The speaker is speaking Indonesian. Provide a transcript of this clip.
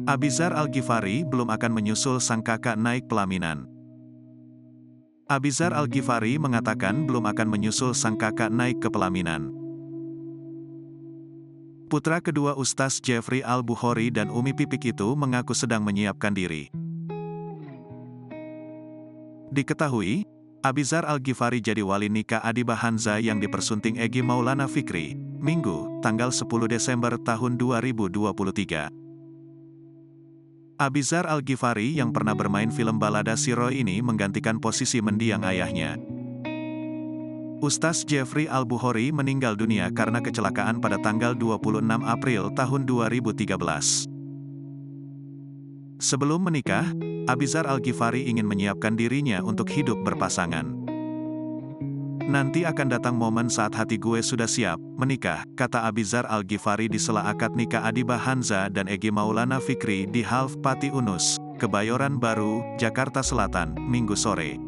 Abizar Al-Ghifari belum akan menyusul sang kakak naik pelaminan. Abizar Al-Ghifari mengatakan belum akan menyusul sang kakak naik ke pelaminan. Putra kedua Ustaz Jeffrey Al-Bukhari dan Umi Pipik itu mengaku sedang menyiapkan diri. Diketahui, Abizar Al-Ghifari jadi wali nikah Adiba Hanza yang dipersunting Egy Maulana Fikri, Minggu, tanggal 10 Desember tahun 2023. Abizar Al-Ghifari yang pernah bermain film Balada Siro ini menggantikan posisi mendiang ayahnya. Ustaz Jeffrey Al-Bukhari meninggal dunia karena kecelakaan pada tanggal 26 April tahun 2013. Sebelum menikah, Abizar Al-Ghifari ingin menyiapkan dirinya untuk hidup berpasangan. Nanti akan datang momen saat hati gue sudah siap menikah, kata Abizar Al-Ghifari di sela akad nikah Adiba Hanza dan Egy Maulana Fikri di Half Pati Unus, Kebayoran Baru, Jakarta Selatan, Minggu sore.